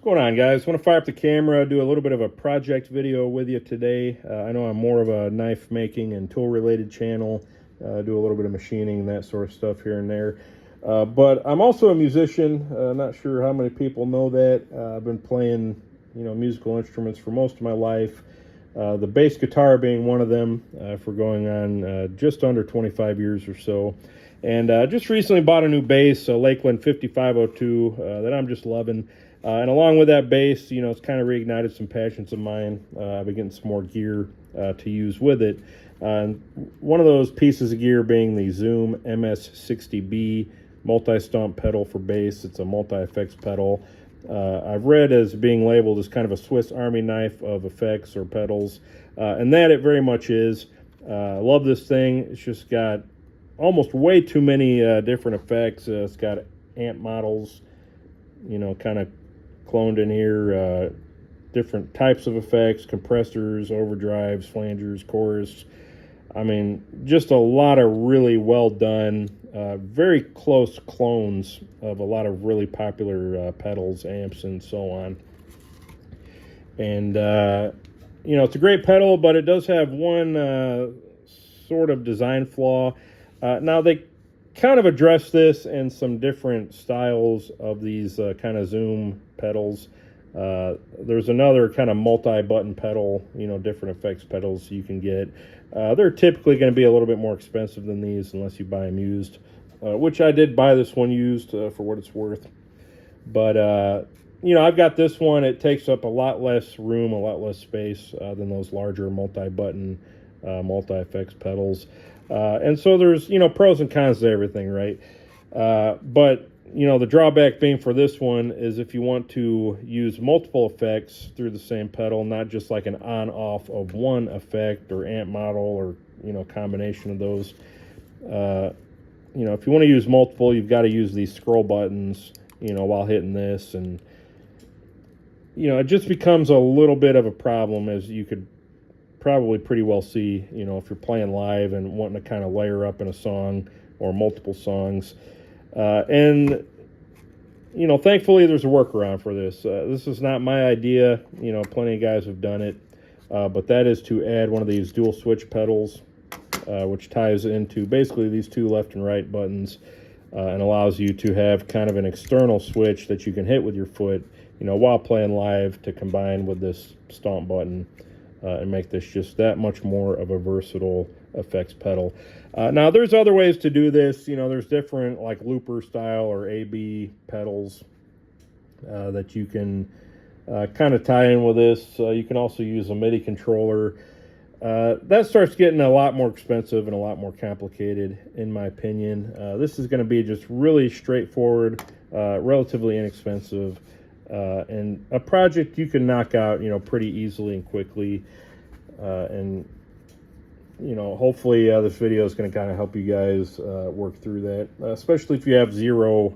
What's going on, guys? Want to fire up the camera, do a little bit of a project video with you today. I know I'm more of a knife making and tool related channel, do a little bit of machining, that sort of stuff here and there. But I'm also a musician. Not sure how many people know that. I've been playing, musical instruments for most of my life. The bass guitar being one of them, for going on just under 25 years or so. And just recently bought a new bass, a Lakeland 5502, that I'm just loving. And along with that bass, it's kind of reignited some passions of mine. I've been getting some more gear to use with it. One of those pieces of gear being the Zoom MS-60B Multistomp pedal for bass. It's a multi-effects pedal. I've read as being labeled as kind of a Swiss Army knife of effects or pedals, and that it very much is. I love this thing. It's just got almost way too many different effects. It's got amp models, kind of cloned in here, different types of effects, compressors, overdrives, flangers, chorus. I mean, just a lot of really well done, very close clones of a lot of really popular pedals, amps, and so on. And, it's a great pedal, but it does have one sort of design flaw. Now, they kind of address this in some different styles of these kind of Zoom pedals. There's another kind of multi-button pedal, different effects pedals you can get. They're typically going to be a little bit more expensive than these unless you buy them used, which I did buy this one used for what it's worth. But, I've got this one. It takes up a lot less room, a lot less space than those larger multi-button, multi-effects pedals. And so there's, pros and cons to everything, right? But, the drawback being for this one is if you want to use multiple effects through the same pedal, not just like an on-off of one effect or amp model or, combination of those. If you want to use multiple, you've got to use these scroll buttons, while hitting this. And, it just becomes a little bit of a problem, as you could probably pretty well see, if you're playing live and wanting to kind of layer up in a song or multiple songs. Thankfully there's a workaround for this. This is not my idea. Plenty of guys have done it. But that is to add one of these dual switch pedals, which ties into basically these two left and right buttons, and allows you to have kind of an external switch that you can hit with your foot, while playing live, to combine with this stomp button. And make this just that much more of a versatile effects pedal. Now, there's other ways to do this. There's different like looper style or AB pedals that you can kind of tie in with this. You can also use a MIDI controller. That starts getting a lot more expensive and a lot more complicated, in my opinion. This is going to be just really straightforward, relatively inexpensive, and a project you can knock out, pretty easily and quickly. Hopefully this video is going to kind of help you guys work through that, especially if you have zero,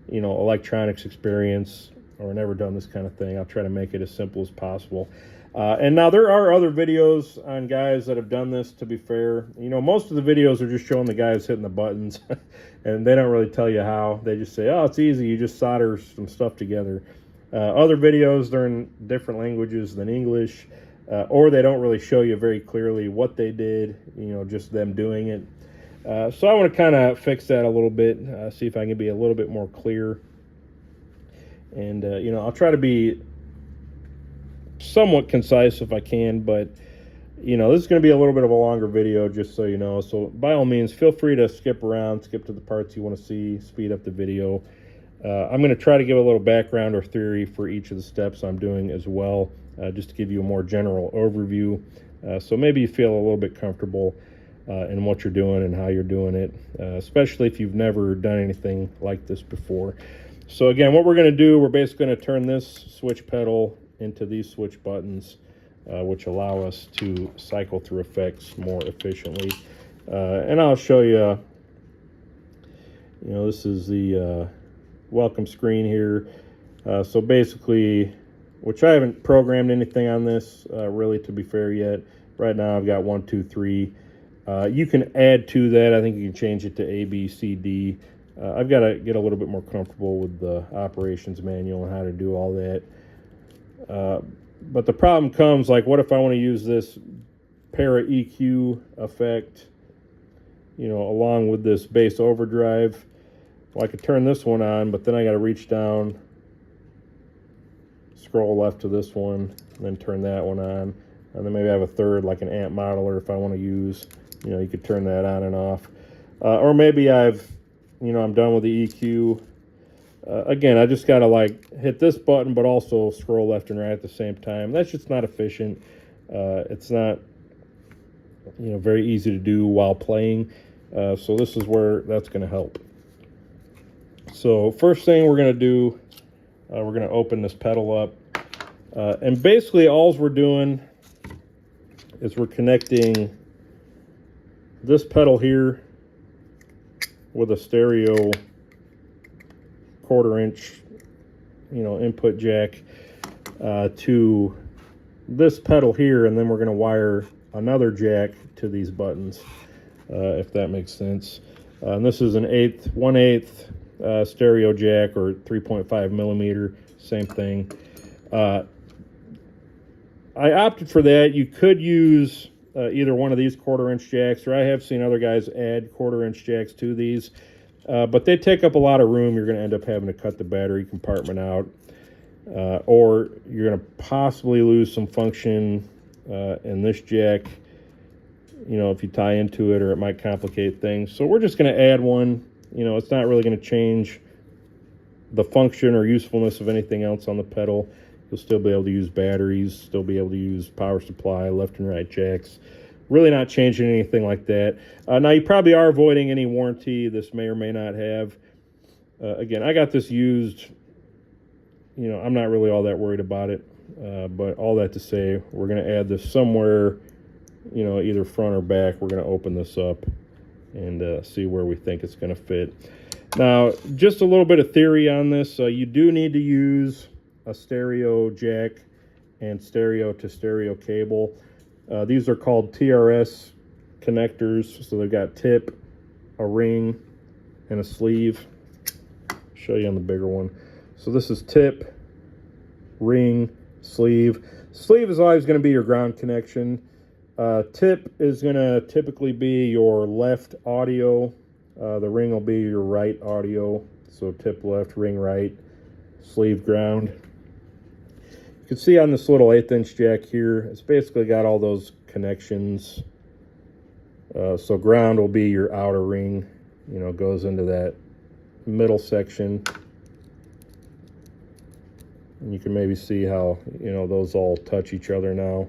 electronics experience or never done this kind of thing. I'll try to make it as simple as possible. And now there are other videos on guys that have done this, to be fair. Most of the videos are just showing the guys hitting the buttons, and they don't really tell you how. They just say, oh, it's easy. You just solder some stuff together. Other videos, they're in different languages than English, or they don't really show you very clearly what they did, just them doing it. So I want to kind of fix that a little bit, see if I can be a little bit more clear. And, I'll try to be somewhat concise if I can, but, this is going to be a little bit of a longer video, just so you know. So by all means, feel free to skip around, skip to the parts you want to see, speed up the video. I'm going to try to give a little background or theory for each of the steps I'm doing as well, just to give you a more general overview. So maybe you feel a little bit comfortable in what you're doing and how you're doing it, especially if you've never done anything like this before. So again, what we're going to do, we're basically going to turn this switch pedal into these switch buttons, which allow us to cycle through effects more efficiently. And I'll show you, this is the welcome screen here. So basically, which I haven't programmed anything on this really, to be fair, yet. Right now I've got 1, 2, 3. You can add to that. I think you can change it to A, B, C, D. I've got to get a little bit more comfortable with the operations manual and how to do all that. But the problem comes, like, what if I want to use this para EQ effect, you know, along with this bass overdrive? Well, I could turn this one on, but then I got to reach down, scroll left to this one, and then turn that one on. And then maybe I have a third, like an amp modeler, if I want to use, you know, you could turn that on and off. Or maybe I'm done with the EQ. Again, I just got to like hit this button, but also scroll left and right at the same time. That's just not efficient. It's not, you know, very easy to do while playing. So this is where that's going to help. So first thing we're going to do, we're going to open this pedal up. And basically all we're doing is we're connecting this pedal here with a stereo 1/4 inch, you know, input jack to this pedal here, and then we're going to wire another jack to these buttons, if that makes sense. And this is an 1/8 stereo jack, or 3.5 millimeter, same thing. I opted for that. You could use either one of these 1/4 inch jacks, or I have seen other guys add 1/4 inch jacks to these. But they take up a lot of room. You're going to end up having to cut the battery compartment out, or you're going to possibly lose some function in this jack, you know, if you tie into it, or it might complicate things. So we're just going to add one. You know, it's not really going to change the function or usefulness of anything else on the pedal. You'll still be able to use batteries, still be able to use power supply, left and right jacks. Really not changing anything like that. Now, you probably are avoiding any warranty this may or may not have. Again, I got this used. You know, I'm not really all that worried about it. But all that to say, we're going to add this somewhere, you know, either front or back. We're going to open this up and see where we think it's going to fit. Now, just a little bit of theory on this. You do need to use a stereo jack and stereo to stereo cable. These are called TRS connectors. So they've got tip, a ring, and a sleeve. I'll show you on the bigger one. So this is tip, ring, sleeve. Sleeve is always going to be your ground connection. Tip is going to typically be your left audio. The ring will be your right audio. So tip left, ring right, sleeve ground. You can see on this little 1/8 inch jack here, it's basically got all those connections. So ground will be your outer ring, you know, goes into that middle section. And you can maybe see how, you know, those all touch each other now.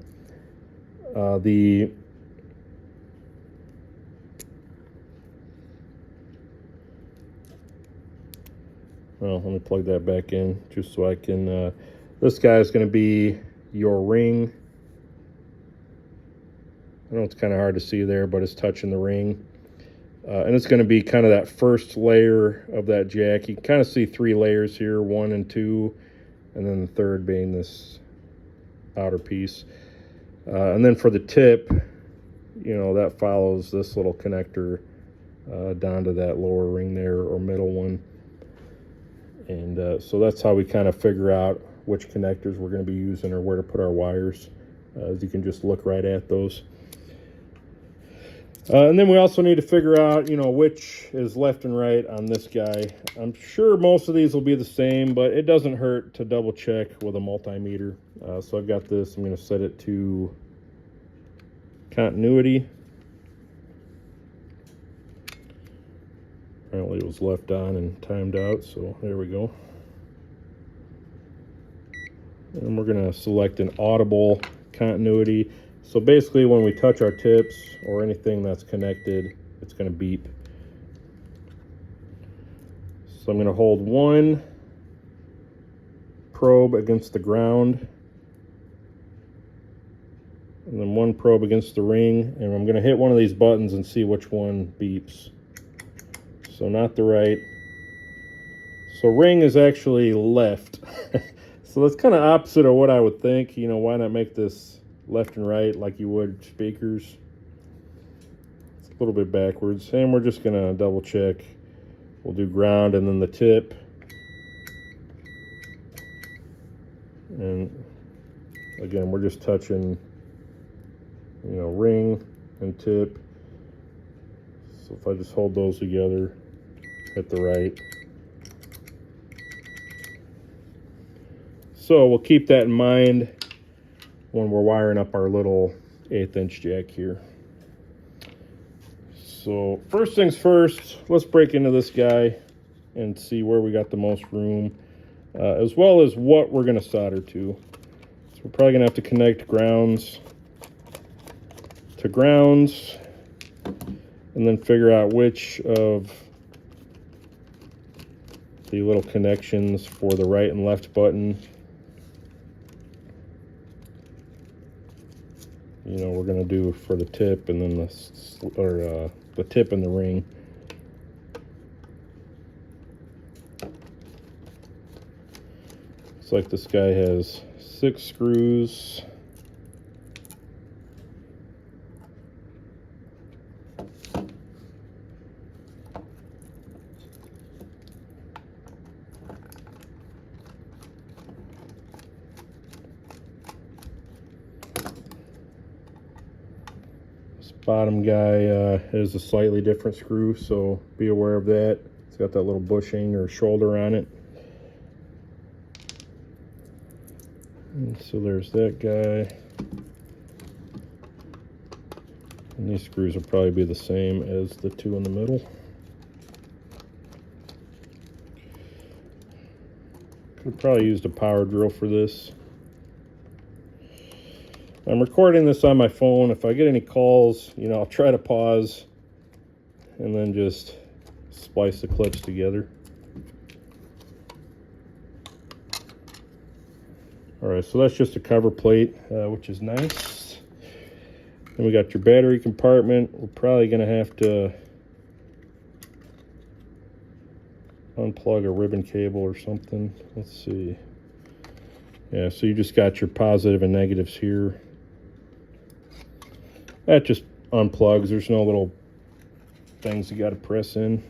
Well, let me plug that back in just so I can, this guy is going to be your ring. I know it's kind of hard to see there, but it's touching the ring. And it's going to be kind of that first layer of that jack. You can kind of see 3 layers here, 1 and 2, and then the third being this outer piece. And then for the tip, you know, that follows this little connector down to that lower ring there, or middle one. And so that's how we kind of figure out which connectors we're going to be using or where to put our wires. As you can just look right at those. And then we also need to figure out, you know, which is left and right on this guy. I'm sure most of these will be the same, but it doesn't hurt to double check with a multimeter. So I've got this. I'm going to set it to continuity. Apparently it was left on and timed out, so there we go. And we're going to select an audible continuity. So basically when we touch our tips or anything that's connected, it's going to beep. So I'm going to hold one probe against the ground, and then one probe against the ring, and I'm going to hit one of these buttons and see which one beeps. So not the right. So ring is actually left. So that's kind of opposite of what I would think. You know, why not make this left and right like you would speakers? It's a little bit backwards. And we're just going to double check. We'll do ground and then the tip. And Again, we're just touching, you know, ring and tip. So if I just hold those together, hit the right. So we'll keep that in mind when we're wiring up our little 1/8" jack here. So first things first, let's break into this guy and see where we got the most room, as well as what we're going to solder to. So we're probably going to have to connect grounds to grounds, and then figure out which of the little connections for the right and left button, you know, we're going to do for the tip, and then the tip and the ring. Looks like this guy has 6 screws. This bottom guy has a slightly different screw, so be aware of that. It's got that little bushing or shoulder on it. And so there's that guy. And these screws will probably be the same as the 2 in the middle. Could probably used a power drill for this. I'm recording this on my phone. If I get any calls, you know, I'll try to pause and then just splice the clips together. All right, so that's just a cover plate, which is nice. Then we got your battery compartment. We're probably going to have to unplug a ribbon cable or something. Let's see. Yeah, so you just got your positive and negatives here. That just unplugs. There's no little things you got to press in.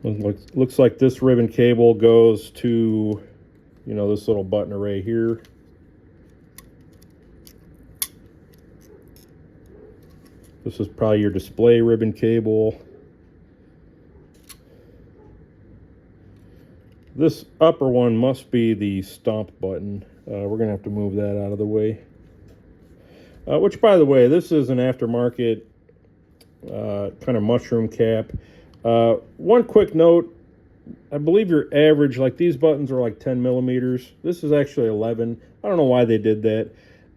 Looks like this ribbon cable goes to, you know, this little button array here. This is probably your display ribbon cable. This upper one must be the stomp button. We're going to have to move that out of the way. Which, by the way, this is an aftermarket kind of mushroom cap. One quick note, I believe your average, like these buttons are like 10 millimeters. This is actually 11. I don't know why they did that.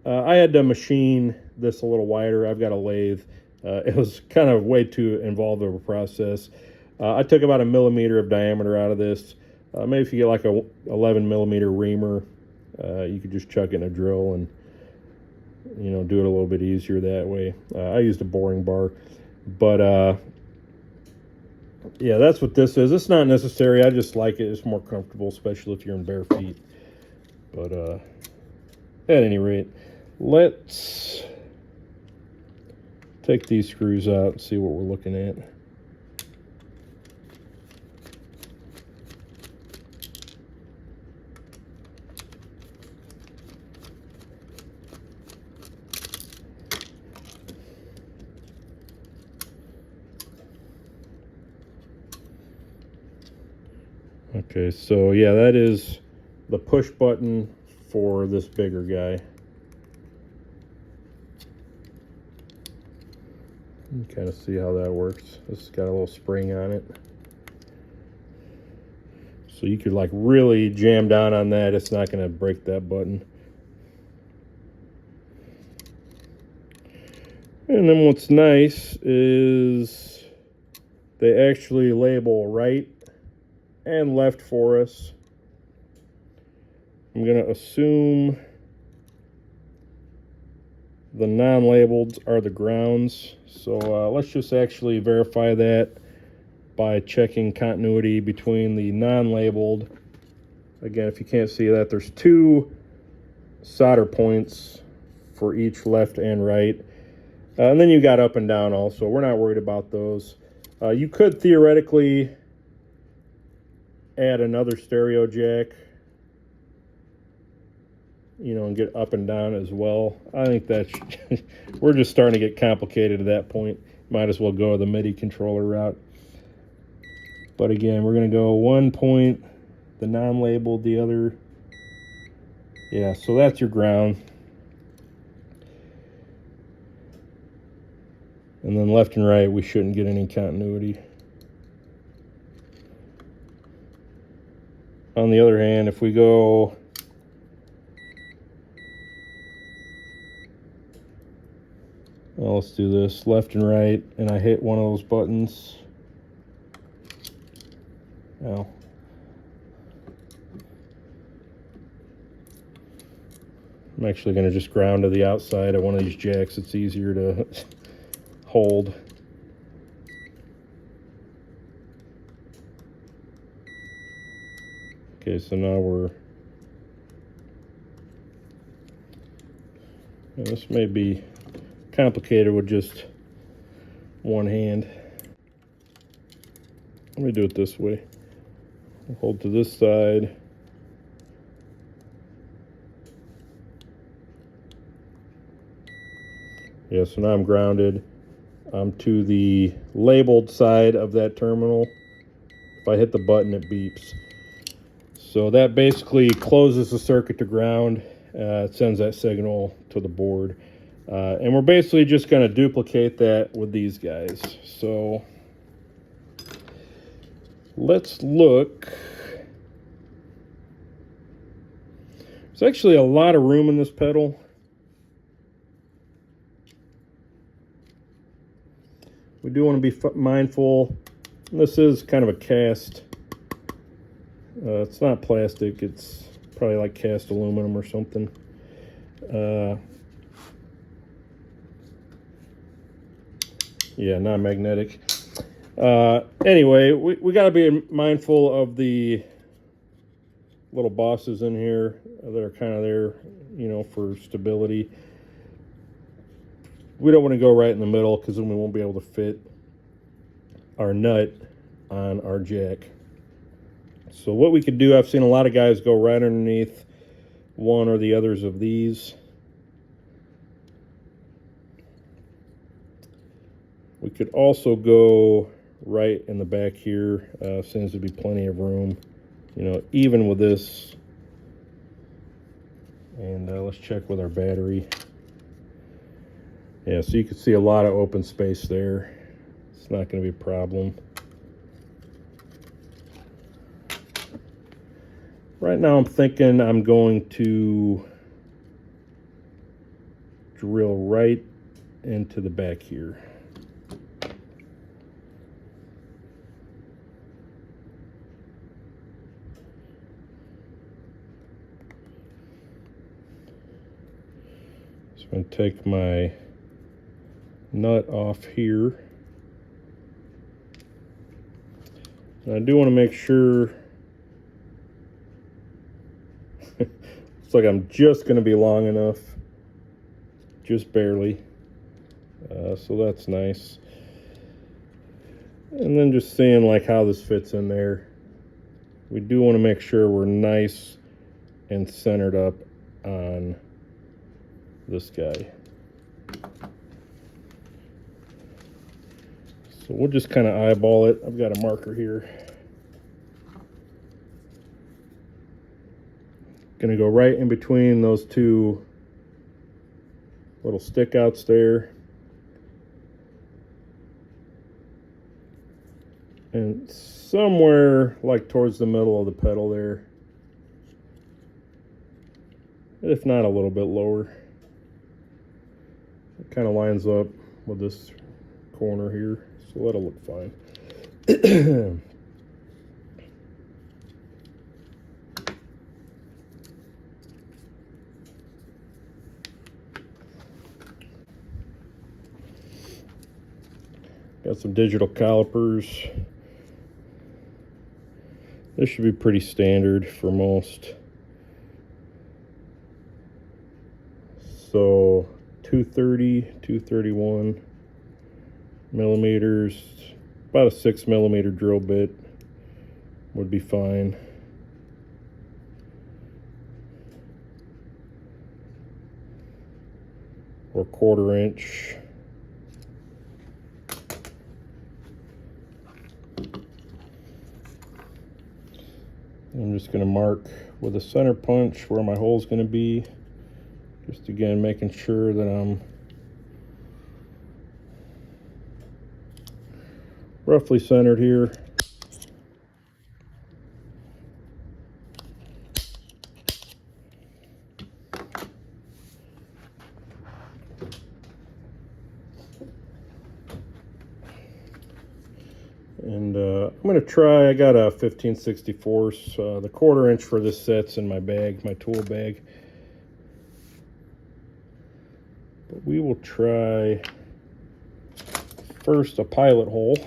I had to machine this a little wider. I've got a lathe. It was kind of way too involved of a process. I took about 1 millimeter of diameter out of this. Maybe if you get like a 11 millimeter reamer, you could just chuck it in a drill and, you know, do it a little bit easier that way. I used a boring bar, but yeah, that's what this is. It's not necessary. I just like it. It's more comfortable, especially if you're in bare feet. But at any rate, let's take these screws out and see what we're looking at. Okay, so yeah, that is the push button for this bigger guy. You can kind of see how that works. This has got a little spring on it. So you could like really jam down on that. It's not going to break that button. And then what's nice is they actually label right and left for us. I'm going to assume the non-labeled are the grounds. So let's just actually verify that by checking continuity between the non-labeled. Again, if you can't see that, there's 2 solder points for each left and right. And then you got up and down also. We're not worried about those. You could theoretically add another stereo jack, you know, and get up and down as well. I think that's we're just starting to get complicated at that point. Might as well go the MIDI controller route. But again, we're going to go one point, the non-labeled, the other. Yeah, so that's your ground. And then left and right, we shouldn't get any continuity. On the other hand, if we go well, let's do this left and right, and I hit one of those buttons. Now, I'm actually going to just ground to the outside of one of these jacks. It's easier to hold. Okay, so now we're, this may be complicated with just one hand. Let me do it this way. I'll hold to this side. Yeah, so now I'm grounded. I'm to the labeled side of that terminal. If I hit the button, it beeps. So that basically closes the circuit to ground. It sends that signal to the board. And we're basically just going to duplicate that with these guys. So let's look. There's actually a lot of room in this pedal. We do want to be mindful. This is kind of a cast. It's not plastic. It's probably like cast aluminum or something. Yeah, not magnetic. Anyway, we got to be mindful of the little bosses in here that are kind of there, you know, for stability. We don't want to go right in the middle because then we won't be able to fit our nut on our jack. So what we could do, I've seen a lot of guys go right underneath one or the others of these. We could also go right in the back here. Seems to be plenty of room, you know, even with this. And let's check with our battery. Yeah, so you can see a lot of open space there. It's not going to be a problem. Right now I'm thinking I'm going to drill right into the back here. So I'm going to take my nut off here. And I do want to make sure it's like I'm just going to be long enough, just barely. So that's nice. And then just seeing like how this fits in there. We do want to make sure we're nice and centered up on this guy. So we'll just kind of eyeball it. I've got a marker here. Going to go right in between those two little stick outs there. And somewhere like towards the middle of the pedal there. If not a little bit lower. It kind of lines up with this corner here. So that'll look fine. Got some digital calipers. This should be pretty standard for most. So 230, 231 millimeters, about a 6 millimeter drill bit, would be fine. Or 1/4 inch. I'm just going to mark with a center punch where my hole is going to be. Just again making sure that I'm roughly centered here. And I'm going to try, I got a 15/64. The 1/4 inch for this set's in my bag, my tool bag. But we will try first a pilot hole.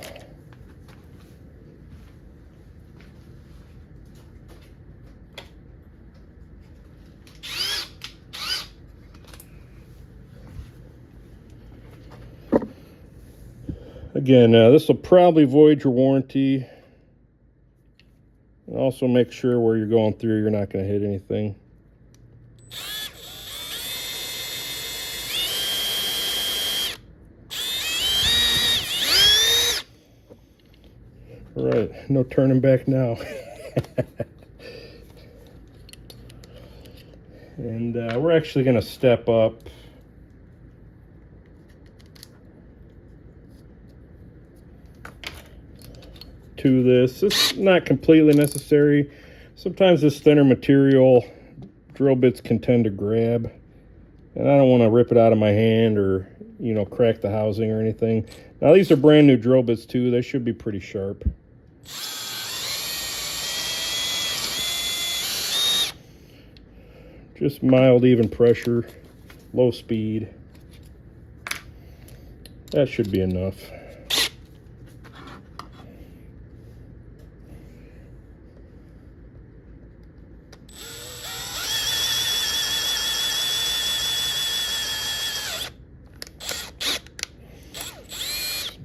Again, this will probably void your warranty. And also make sure where you're going through, you're not going to hit anything. All right, no turning back now. And we're actually going to step up to this. It's not completely necessary. Sometimes this thinner material, drill bits can tend to grab, and I don't want to rip it out of my hand or, you know, crack the housing or anything. Now these are brand new drill bits too. They should be pretty sharp. Just mild, even pressure, low speed. That should be enough.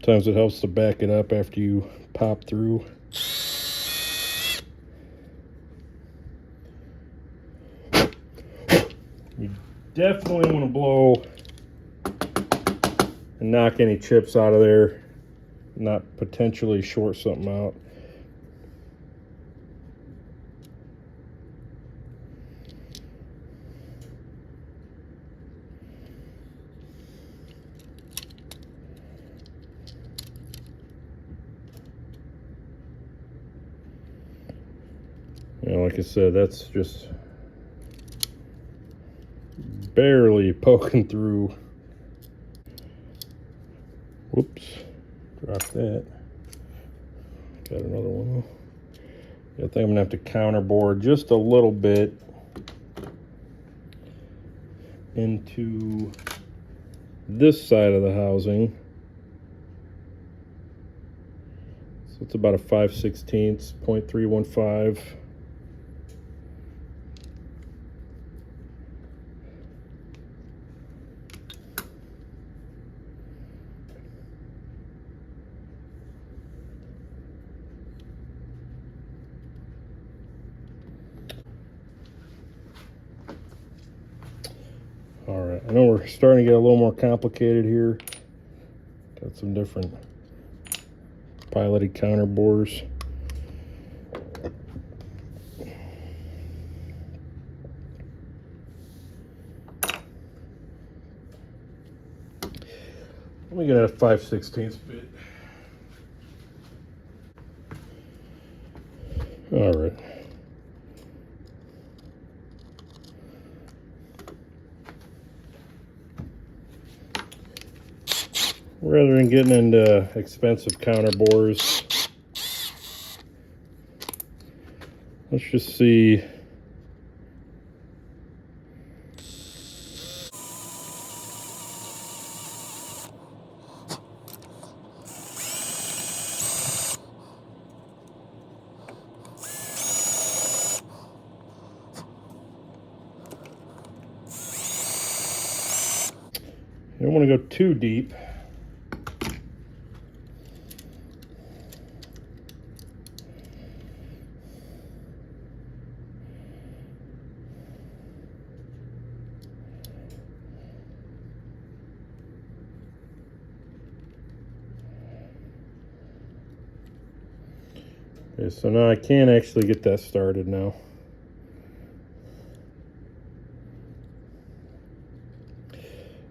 Sometimes it helps to back it up after you pop through. You definitely want to blow and knock any chips out of there, not potentially short something out. You know, like I said, that's just barely poking through. Whoops, dropped that. Got another one. I think I'm gonna have to counterbore just a little bit into this side of the housing. So it's about a 5/16, 0.315. All right, I know we're starting to get a little more complicated here. Got some different piloted counter bores. Let me get a 5/16 bit. All right. Rather than getting into expensive counter bores, let's just see. You don't want to go too deep. Okay, so now I can actually get that started now.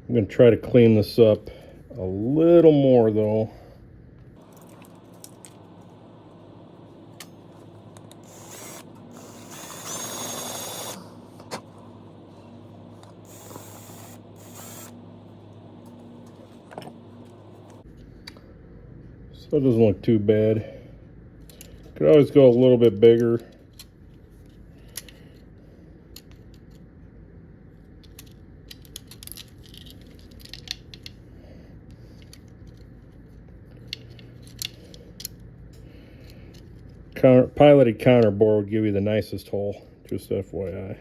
I'm going to try to clean this up a little more though. So it doesn't look too bad. Could always go a little bit bigger. Piloted counter bore would give you the nicest hole, just FYI.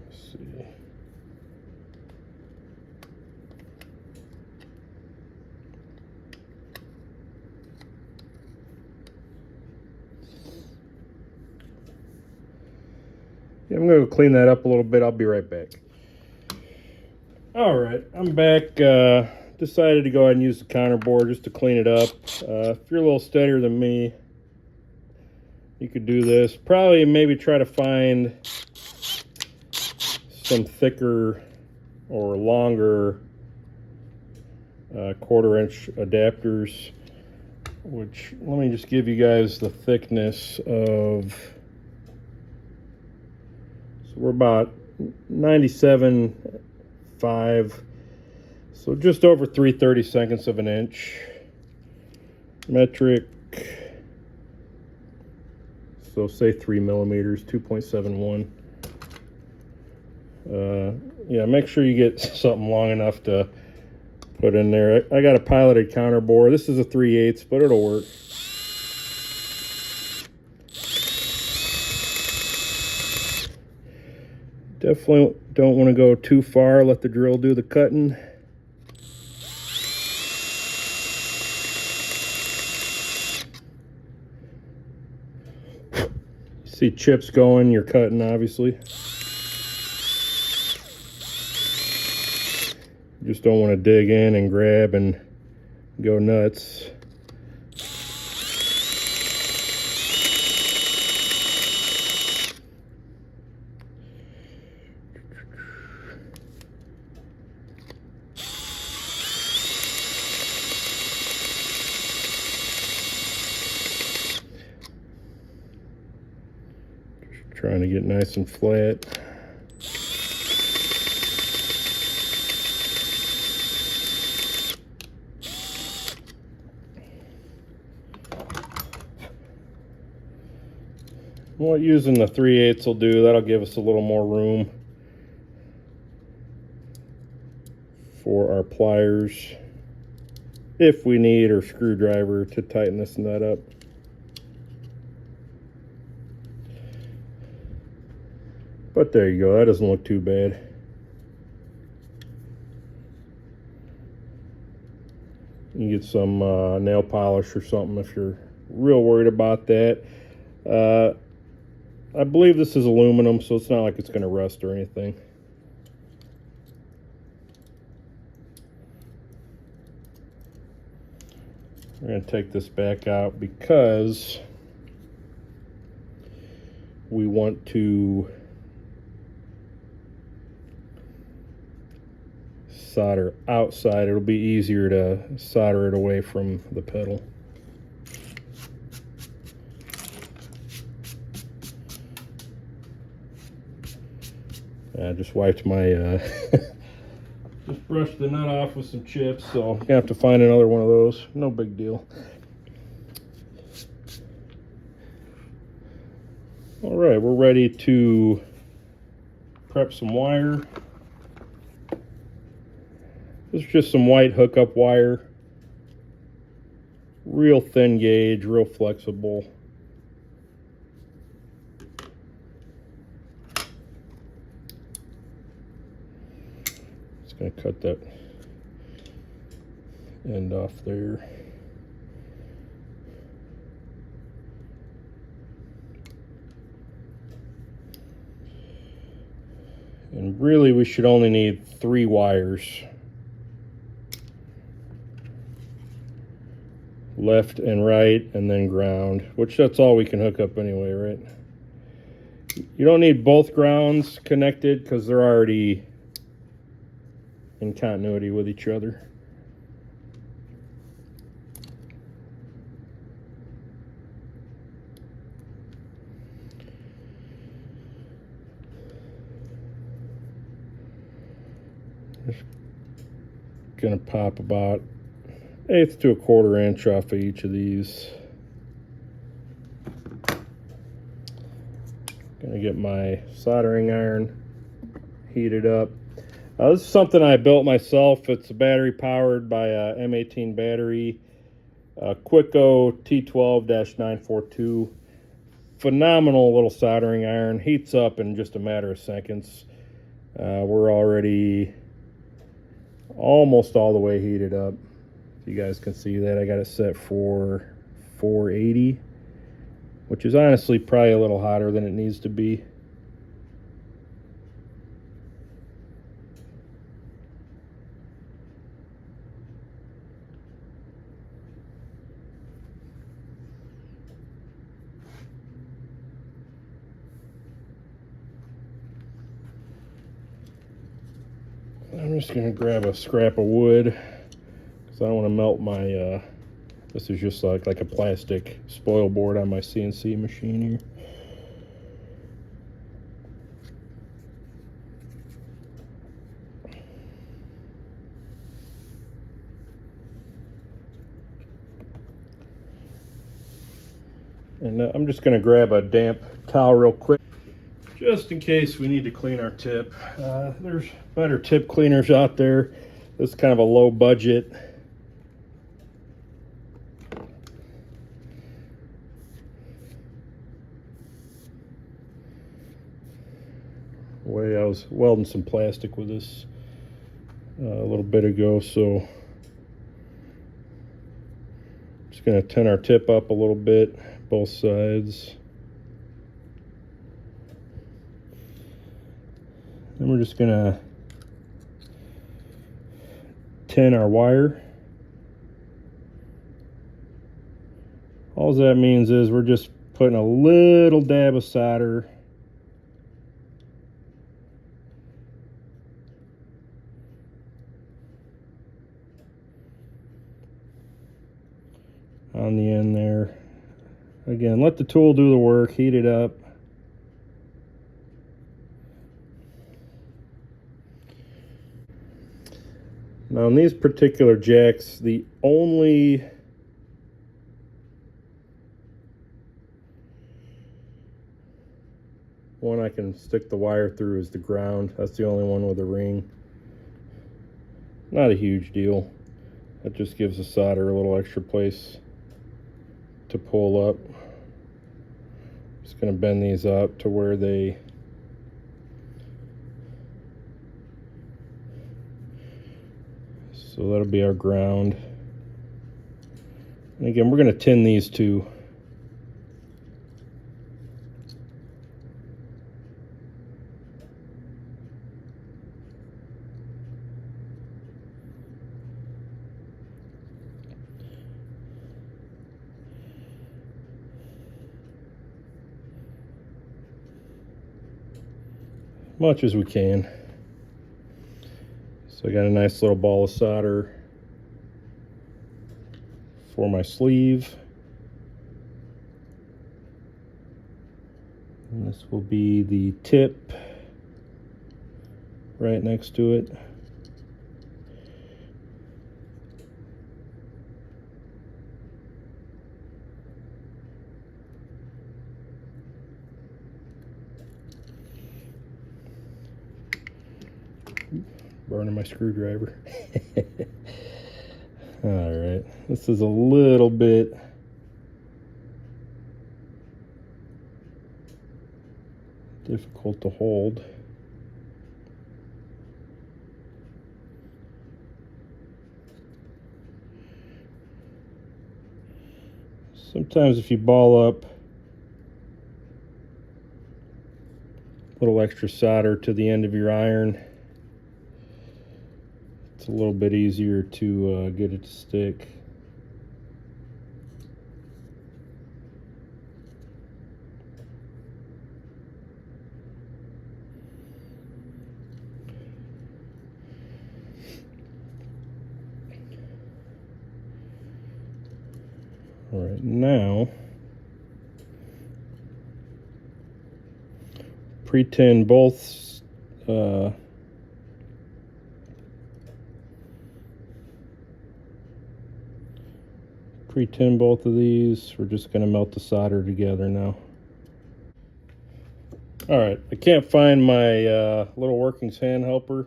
Let's see. Yeah, I'm going to clean that up a little bit. I'll be right back. All right, I'm back. Decided to go ahead and use the counter bore just to clean it up. If you're a little steadier than me, you could do this. Probably maybe try to find some thicker or longer 1/4-inch adapters, which, let me just give you guys the thickness of, so we're about 97.5, so just over 3/32 of an inch. Metric, so say 3 millimeters, 2.71. Yeah, make sure you get something long enough to put in there. I got a piloted counter bore. This is a 3/8, but it'll work. Definitely don't want to go too far. Let the drill do the cutting. See chips going, you're cutting, obviously. You just don't want to dig in and grab and go nuts. Just trying to get nice and flat. What using the 3/8 will do, that'll give us a little more room for our pliers if we need, or screwdriver to tighten this nut up. But there you go, that doesn't look too bad. You can get some nail polish or something if you're real worried about that. I believe this is aluminum, so it's not like it's going to rust or anything. We're going to take this back out because we want to solder outside. It'll be easier to solder it away from the pedal. I just wiped my, just brushed the nut off with some chips, so I'm gonna have to find another one of those. No big deal. All right, we're ready to prep some wire. This is just some white hookup wire. Real thin gauge, real flexible. Going to cut that end off there. And really we should only need 3 wires. Left and right, and then ground, which that's all we can hook up anyway, right? You don't need both grounds connected because they're already in continuity with each other. Just gonna pop about 1/8 to 1/4 inch off of each of these. Gonna get my soldering iron heated up. This is something I built myself. It's a battery powered by a M18 battery, Quicko T12-942. Phenomenal little soldering iron. Heats up in just a matter of seconds. We're already almost all the way heated up. If you guys can see that, I got it set for 480, which is honestly probably a little hotter than it needs to be. I'm just gonna grab a scrap of wood because I don't want to melt my this is just like a plastic spoil board on my CNC machine here. And I'm just gonna grab a damp towel real quick, just in case we need to clean our tip. There's better tip cleaners out there. This is kind of a low budget. I was welding some plastic with this a little bit ago, so just gonna tin our tip up a little bit, both sides. Then we're just gonna tin our wire. All that means is we're just putting a little dab of solder on the end there. Again, let the tool do the work, heat it up. Now in these particular jacks, the only one I can stick the wire through is the ground. That's the only one with a ring. Not a huge deal. That just gives the solder a little extra place to pull up. Just going to bend these up to where they so that'll be our ground. And again, we're going to tin these two. Much as we can. So I got a nice little ball of solder for my sleeve. And this will be the tip right next to it. Burning my screwdriver. All right, this is a little bit difficult to hold. Sometimes if you ball up little extra solder to the end of your iron. It's a little bit easier to get it to stick. All right, now pre-tin both pre-tin both of these. We're just going to melt the solder together now. All right, I can't find my little workings hand helper,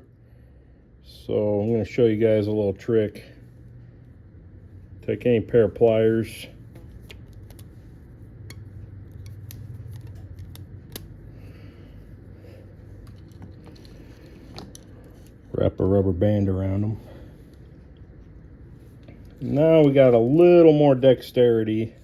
so I'm going to show you guys a little trick. Take any pair of pliers, wrap a rubber band around them. Now we got a little more dexterity.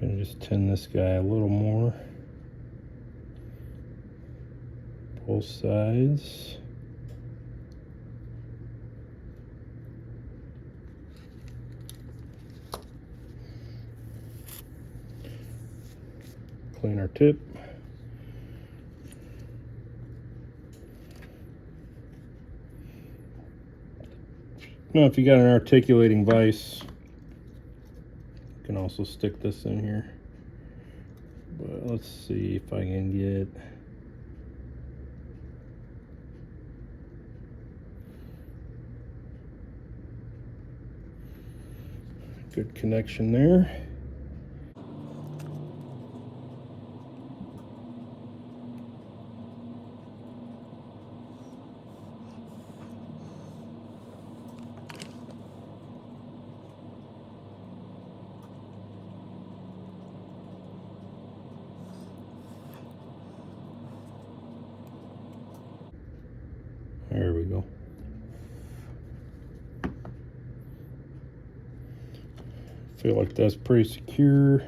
Gonna just tin this guy a little more. Both sides. Clean our tip. Now, if you got an articulating vise, you can also stick this in here. But let's see if I can get good connection there. There we go. Feel like that's pretty secure.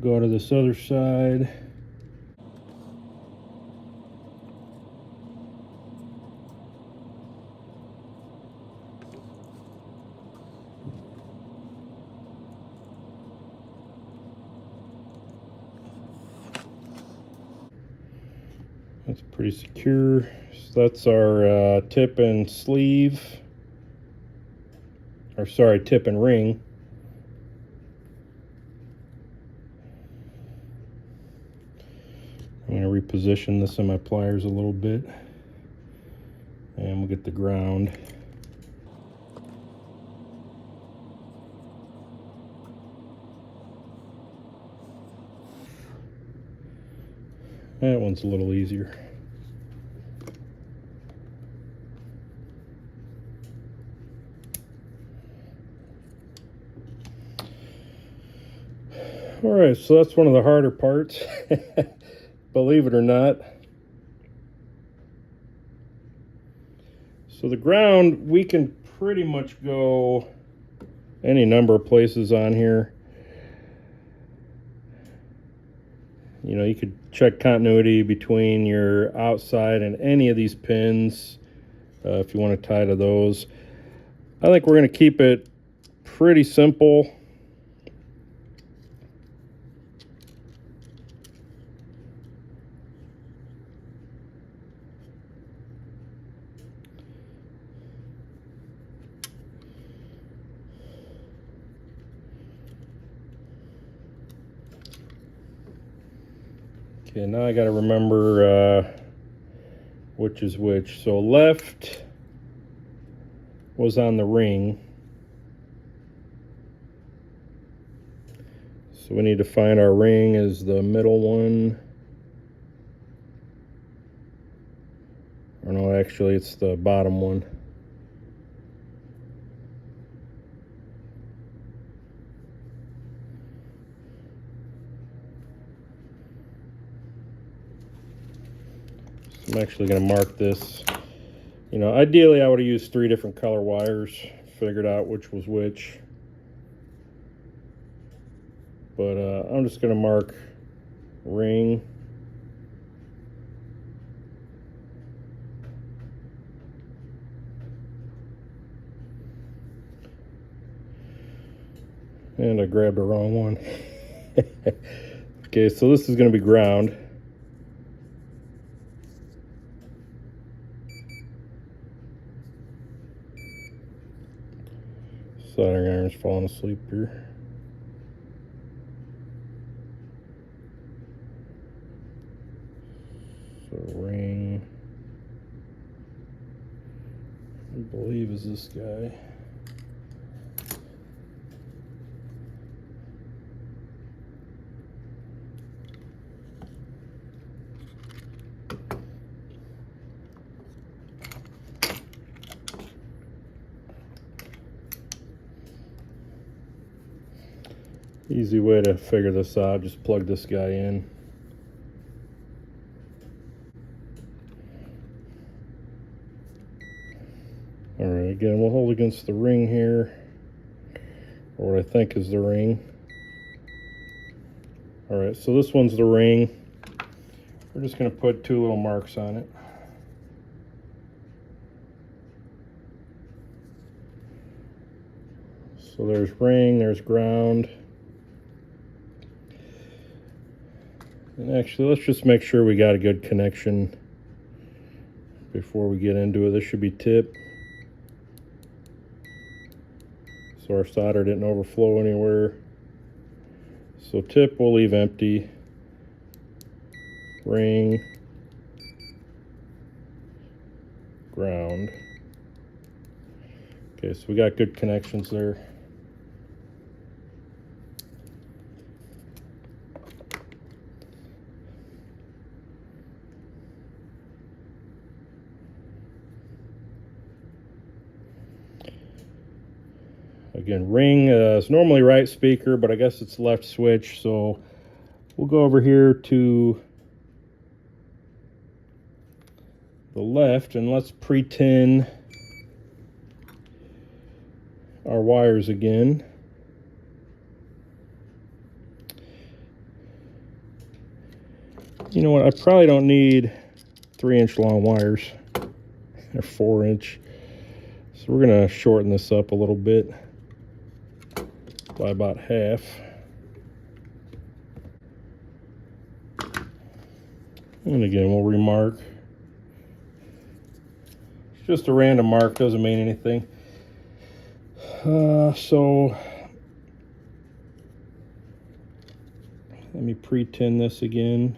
Go to this other side. That's pretty secure. So that's our tip and sleeve, or sorry, tip and ring. I'm going to reposition this in my pliers a little bit, and we'll get the ground. That one's a little easier. All right, so that's one of the harder parts, believe it or not. So the ground, we can pretty much go any number of places on here. You know, you could check continuity between your outside and any of these pins if you want to tie to those. I think we're going to keep it pretty simple. Okay, now I got to remember which is which. So left was on the ring. So we need to find our ring is the middle one. Or no, actually it's the bottom one. I'm actually going to mark this. You know, ideally I would have used 3 different color wires, figured out which was which. But I'm just going to mark ring. And I grabbed the wrong one. Okay, so this is going to be ground. Soldering iron's falling asleep here. So ring, I believe, is this guy. Easy way to figure this out, just plug this guy in. Alright, again, we'll hold against the ring here, or what I think is the ring. Alright, so this one's the ring. We're just going to put 2 little marks on it. So there's ring, there's ground. And actually, let's just make sure we got a good connection before we get into it. This should be tip, so our solder didn't overflow anywhere. So tip we'll leave empty. Ring, ground. Okay, so we got good connections there. Again, ring is normally right speaker, but I guess it's left switch, so we'll go over here to the left and let's pre-tin our wires again. You know what, I probably don't need 3-inch long wires. They're 4-inch. So we're gonna shorten this up a little bit by about half. And again, we'll remark. It's just a random mark, doesn't mean anything. So let me pre-tin this again.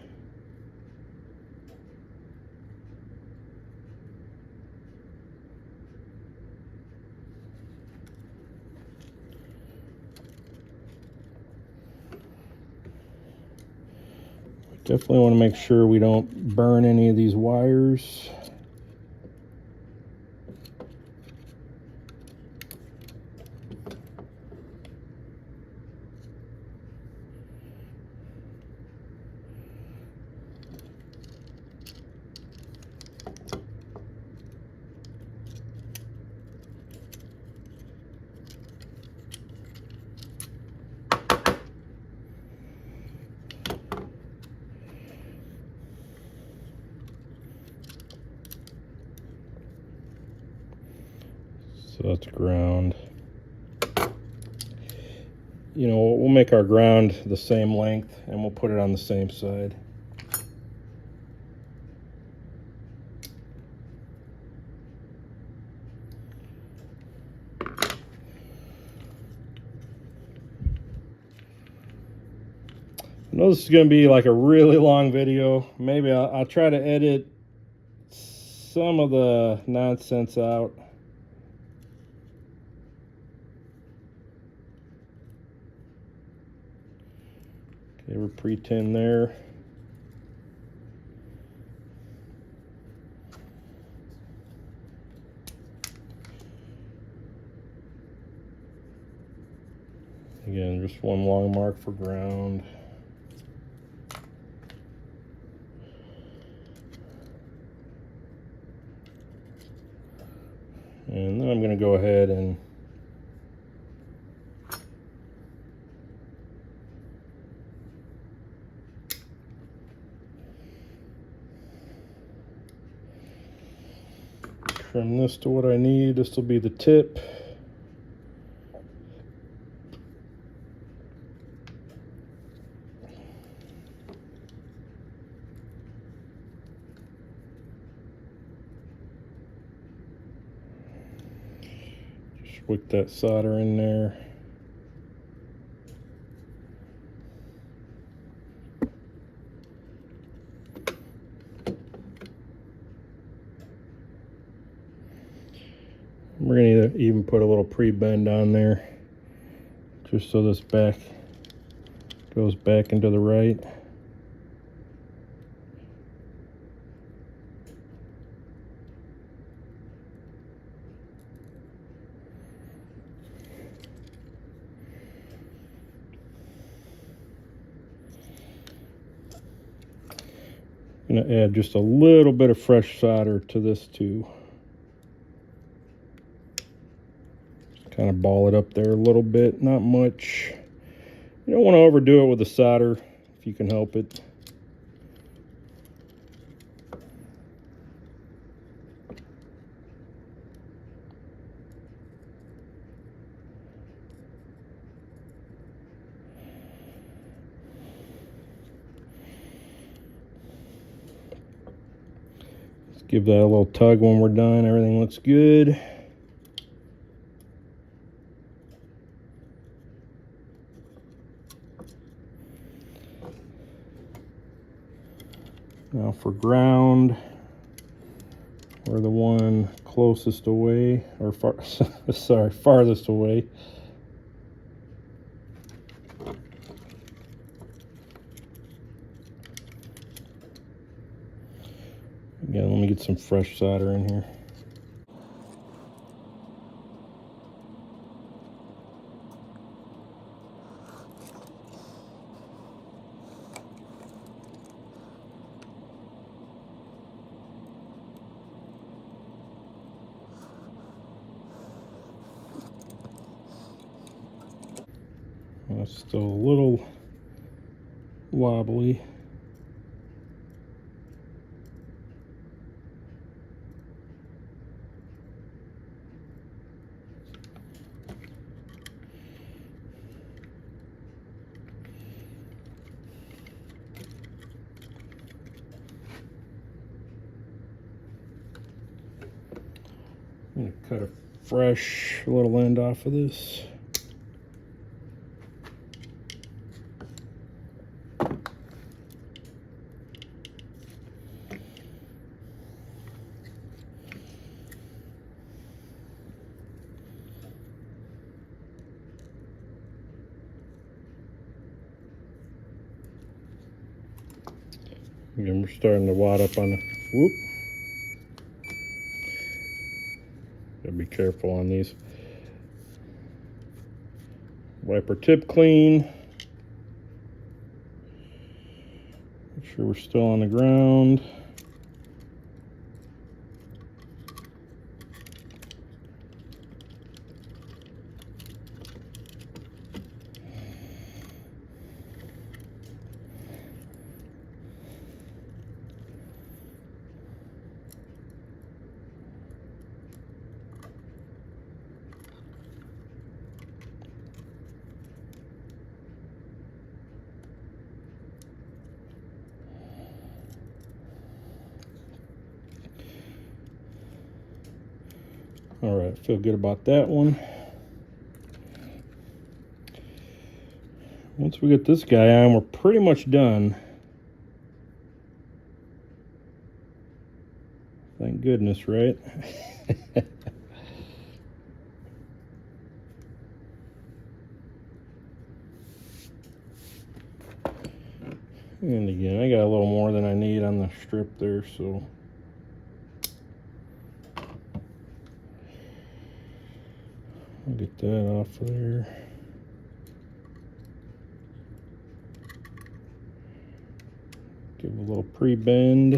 Definitely want to make sure we don't burn any of these wires. So that's ground. You know, we'll make our ground the same length and we'll put it on the same side. I know this is going to be like a really long video. Maybe I'll try to edit some of the nonsense out. Okay, we're pre-tin there. Again, just one long mark for ground. to go ahead and trim this to what I need. This will be the tip. Just wick that solder in there. We're going to even put a little pre-bend on there, just so this back goes back into the right. I'm going to add just a little bit of fresh solder to this too. Kind of ball it up there a little bit, not much. You don't want to overdo it with the solder if you can help it. Let's give that a little tug when we're done. Everything looks good. Now for ground, we're the one closest away, or farthest away. Again, let me get some fresh solder in here. It's still a little wobbly. I'm going to cut a fresh little end off of this. Again, we're starting to wad up on the whoop. Gotta be careful on these. Wipe our tip clean. Make sure we're still on the ground. All right, feel good about that one. Once we get this guy on, we're pretty much done. Thank goodness, right? And again, I got a little more than I need on the strip there, so I'll get that off of there. Give a little pre-bend.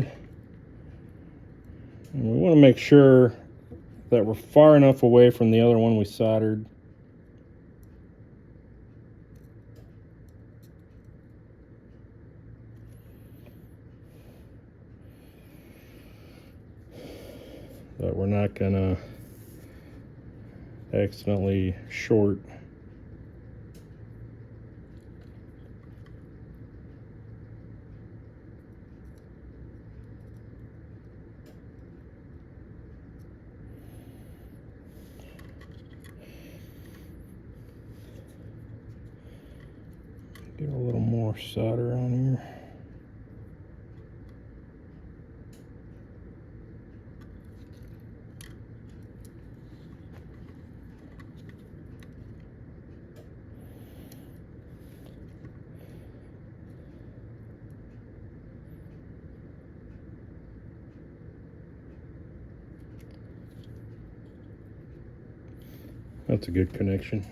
And we want to make sure that we're far enough away from the other one we soldered. That we're not gonna accidentally short. Get a little more solder on here. That's a good connection.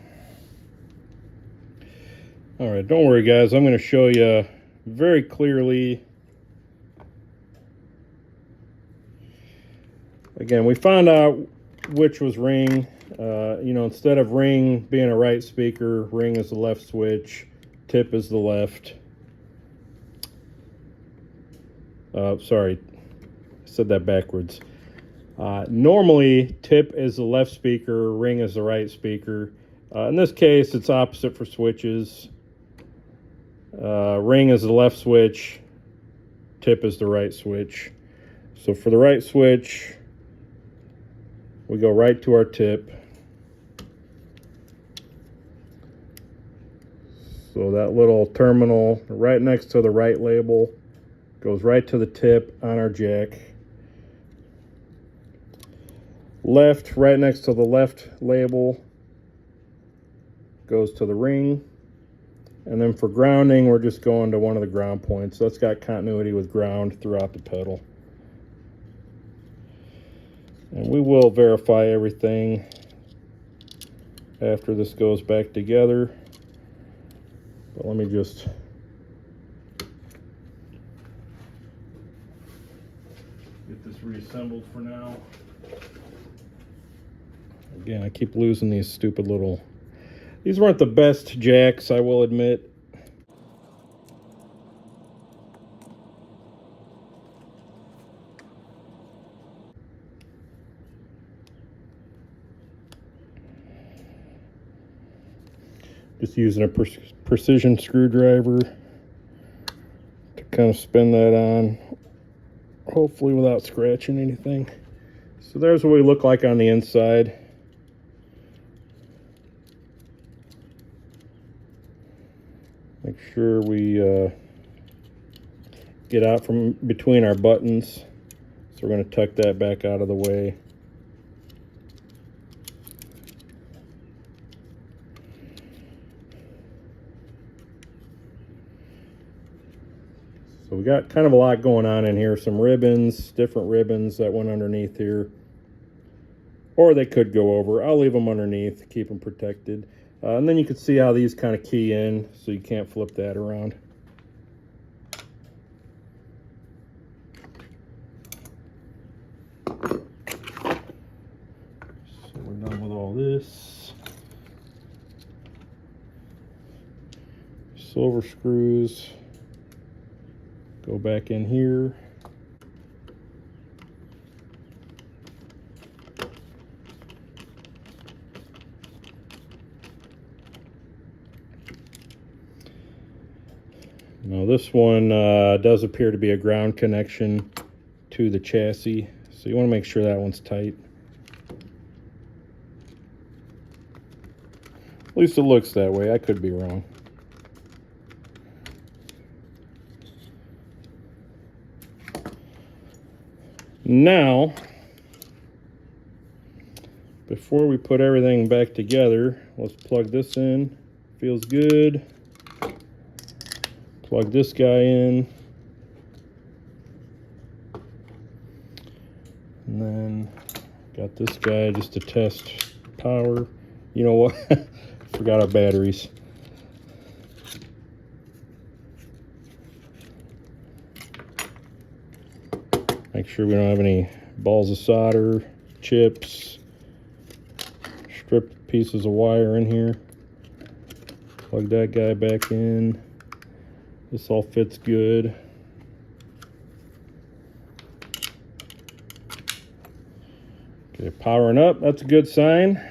All right, don't worry guys, I'm going to show you very clearly. Again, we found out which was ring. You know, instead of ring being a right speaker, ring is the left switch, tip is the left. Sorry, I said that backwards. Normally, tip is the left speaker, ring is the right speaker. In this case, it's opposite for switches. Ring is the left switch, tip is the right switch. So for the right switch, we go right to our tip. So that little terminal right next to the right label goes right to the tip on our jack. Left, right next to the left label, goes to the ring. And then for grounding, we're just going to one of the ground points. That's got continuity with ground throughout the pedal. And we will verify everything after this goes back together. But let me just get this reassembled for now. Again, I keep losing these stupid little... These weren't the best jacks, I will admit. Just using a precision screwdriver to kind of spin that on, hopefully without scratching anything. So there's what we look like on the inside. Make sure we get out from between our buttons. So we're going to tuck that back out of the way. So we got kind of a lot going on in here. Some ribbons, different ribbons that went underneath here. Or they could go over. I'll leave them underneath, keep them protected. And then you can see how these kind of key in, so you can't flip that around. So we're done with all this. Silver screws go back in here. Now this one does appear to be a ground connection to the chassis, so you want to make sure that one's tight. At least it looks that way. I could be wrong. Now, before we put everything back together, let's plug this in. Feels good. Plug this guy in. And then got this guy just to test power. You know what? Forgot our batteries. Make sure we don't have any balls of solder, chips, pieces of wire in here. Plug that guy back in. This all fits good. Okay, powering up, that's a good sign.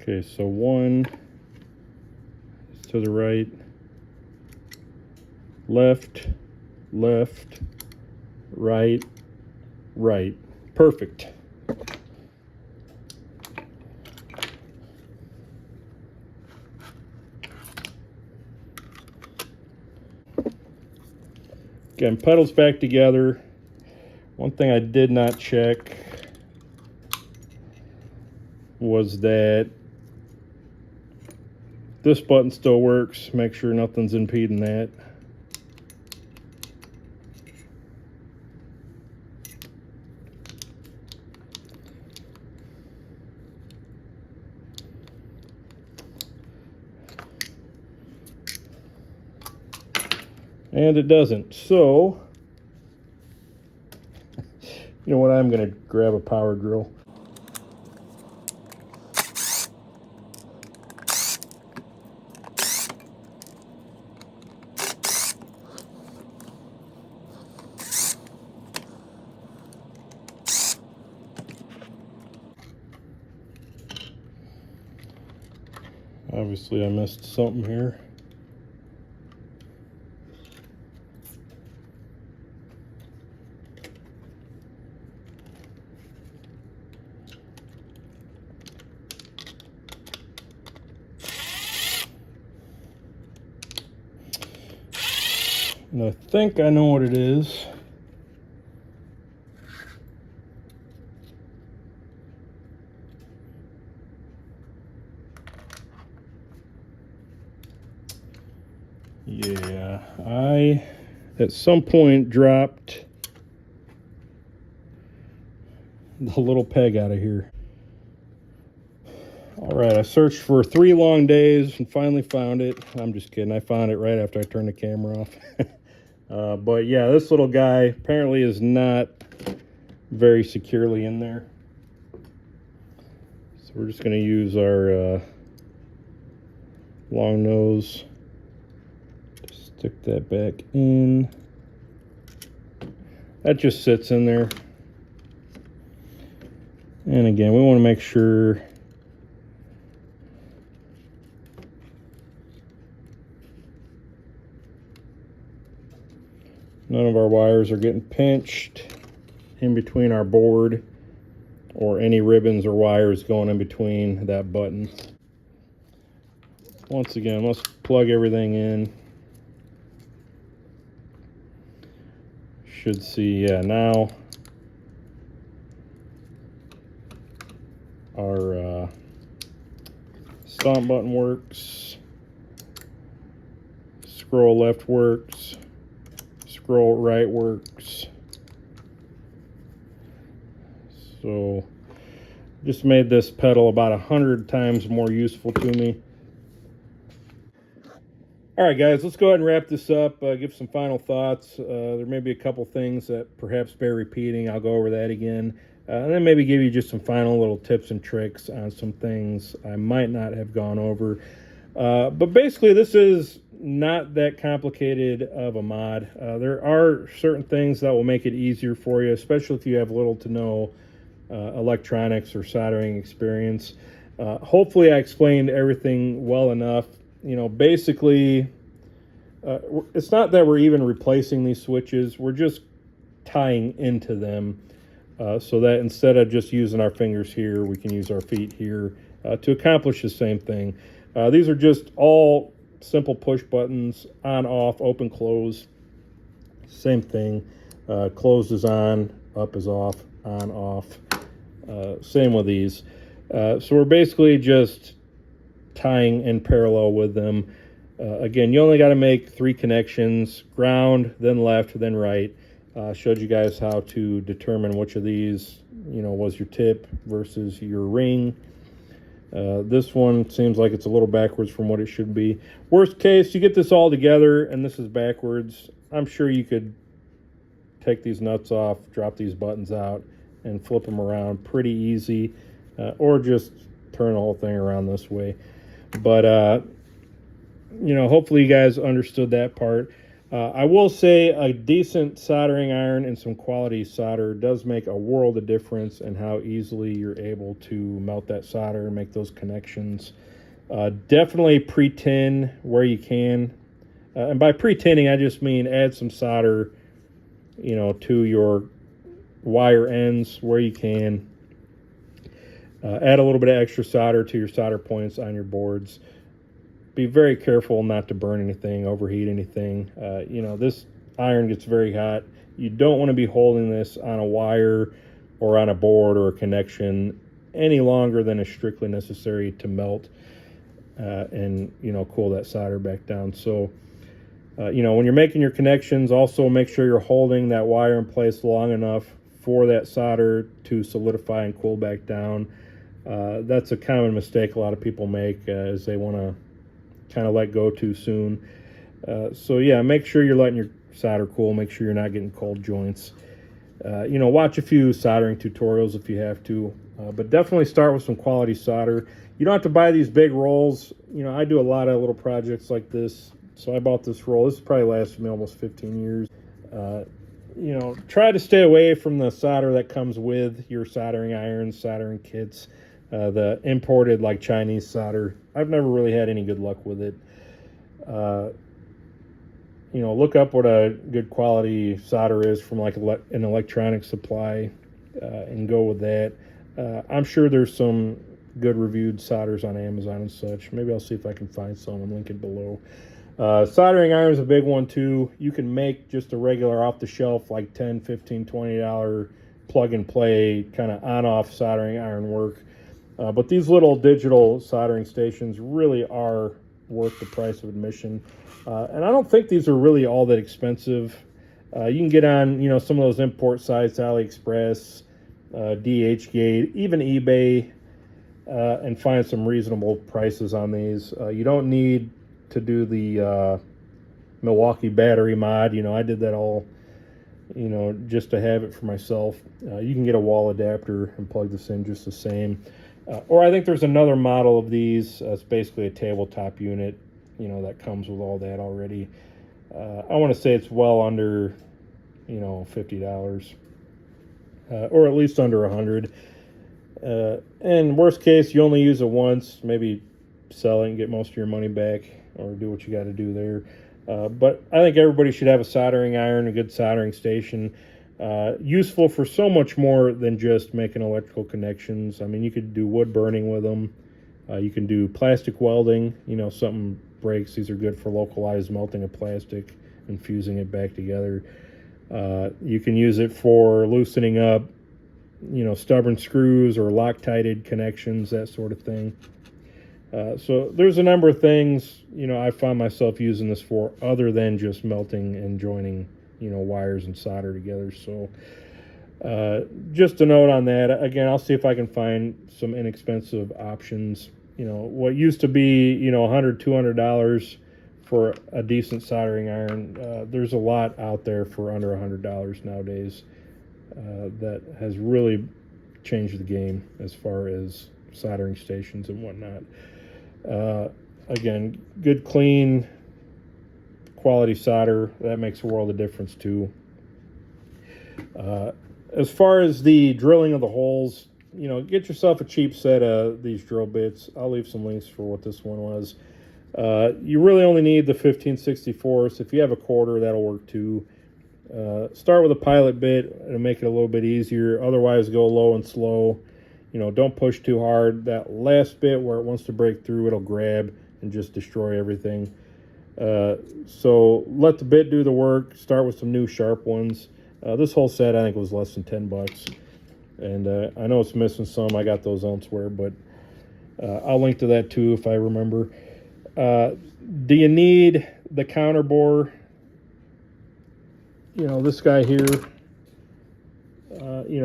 Okay, so one is to the right, left, left, right, right. Perfect. Again, pedals back together. One thing I did not check was that this button still works. Make sure nothing's impeding that. And it doesn't. So, you know what, I'm going to grab a power drill. Obviously I missed something here. And I think I know what it is. Yeah, I at some point dropped the little peg out of here. All right, I searched for 3 long days and finally found it. I'm just kidding. I found it right after I turned the camera off. But yeah, this little guy apparently is not very securely in there. So we're just going to use our long nose to stick that back in. That just sits in there. And again, we want to make sure none of our wires are getting pinched in between our board or any ribbons or wires going in between that button. Once again, let's plug everything in. Should see, yeah, now our stomp button works, scroll left works, scroll right works. So just made this pedal about 100 times more useful to me. All right, guys, let's go ahead and wrap this up, give some final thoughts. There may be a couple things that perhaps bear repeating. I'll go over that again. And then maybe give you just some final little tips and tricks on some things I might not have gone over. But basically, this is not that complicated of a mod. There are certain things that will make it easier for you, especially if you have little to no electronics or soldering experience. Hopefully, I explained everything well enough. You know, basically, it's not that we're even replacing these switches. We're just tying into them so that instead of just using our fingers here, we can use our feet here to accomplish the same thing. These are just all simple push buttons, on, off, open, close. Same thing. Closed is on, up is off, on, off. Same with these. So we're basically just tying in parallel with them. Again, you only got to make 3 connections: ground, then left, then right. Showed you guys how to determine which of these, you know, was your tip versus your ring. This one seems like it's a little backwards from what it should be. Worst case, you get this all together and this is backwards. I'm sure you could take these nuts off, drop these buttons out, and flip them around pretty easy, or just turn the whole thing around this way. But hopefully you guys understood that part. I will say a decent soldering iron and some quality solder does make a world of difference in how easily you're able to melt that solder and make those connections. Definitely pre-tin where you can. And by pre-tinning, I just mean add some solder, to your wire ends where you can. Add a little bit of extra solder to your solder points on your boards. Be very careful not to burn anything, overheat anything. This iron gets very hot. You don't want to be holding this on a wire or on a board or a connection any longer than is strictly necessary to melt and cool that solder back down. So when you're making your connections, also make sure you're holding that wire in place long enough for that solder to solidify and cool back down. That's a common mistake a lot of people make, is they want to kind of let go too soon. So yeah, make sure you're letting your solder cool. Make sure you're not getting cold joints. Watch a few soldering tutorials if you have to, but definitely start with some quality solder. You don't have to buy these big rolls. I do a lot of little projects like this, so I bought this roll. This probably lasted me almost 15 years. Try to stay away from the solder that comes with your soldering irons, soldering kits. The imported like Chinese solder, I've never really had any good luck with it. Look up what a good quality solder is from like an electronic supply and go with that. I'm sure there's some good reviewed solders on Amazon and such. Maybe I'll see if I can find some and link it below. Soldering iron is a big one too. You can make just a regular off-the-shelf like $10, $15, $20 plug-and-play kind of on-off soldering iron work. But these little digital soldering stations really are worth the price of admission. And I don't think these are really all that expensive. You can get on, some of those import sites, AliExpress, DHgate, even eBay, and find some reasonable prices on these. You don't need to do the Milwaukee battery mod. I did that all, just to have it for myself. You can get a wall adapter and plug this in just the same. Or I think there's another model of these. It's basically a tabletop unit, that comes with all that already. I want to say it's well under, $50, or at least under $100. And worst case, you only use it once. Maybe sell it and get most of your money back, or do what you got to do there. But I think everybody should have a soldering iron, a good soldering station. Useful for so much more than just making electrical connections. I mean, you could do wood burning with them. You can do plastic welding. Something breaks. These are good for localized melting of plastic and fusing it back together. You can use it for loosening up, stubborn screws or Loctited connections, that sort of thing. So there's a number of things, I find myself using this for other than just melting and joining wires and solder together. So just a note on that. Again, I'll see if I can find some inexpensive options. What used to be $100, $200 for a decent soldering iron, there's a lot out there for under $100 nowadays. That has really changed the game as far as soldering stations and whatnot. Again, good clean quality solder, that makes a world of difference too. As far as the drilling of the holes, get yourself a cheap set of these drill bits. I'll leave some links for what this one was. You really only need the 15/64. If you have a quarter, that'll work too. Start with a pilot bit and make it a little bit easier. Otherwise, go low and slow. Don't push too hard. That last bit where it wants to break through, it'll grab and just destroy everything. So let the bit do the work. Start with some new sharp ones. This whole set I think was less than $10, and I know it's missing some. I got those elsewhere, but I'll link to that too if I remember. Do you need the counter bore? This guy here.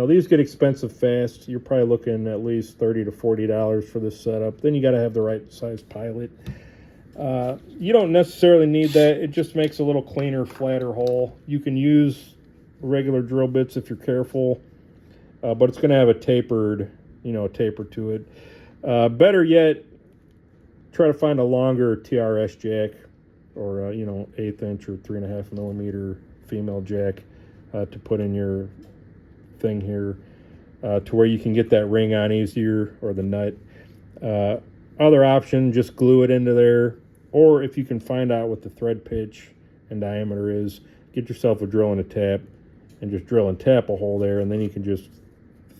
These get expensive fast. You're probably looking at least $30 to $40 for this setup. Then you got to have the right size pilot. You don't necessarily need that. It just makes a little cleaner, flatter hole. You can use regular drill bits if you're careful. but it's going to have a taper to it. Better yet, try to find a longer TRS jack, or 1/8 inch or 3.5 millimeter female jack to put in your thing here, to where you can get that ring on easier, or the nut. Other option, just glue it into there, or if you can find out what the thread pitch and diameter is, get yourself a drill and a tap, and just drill and tap a hole there, and then you can just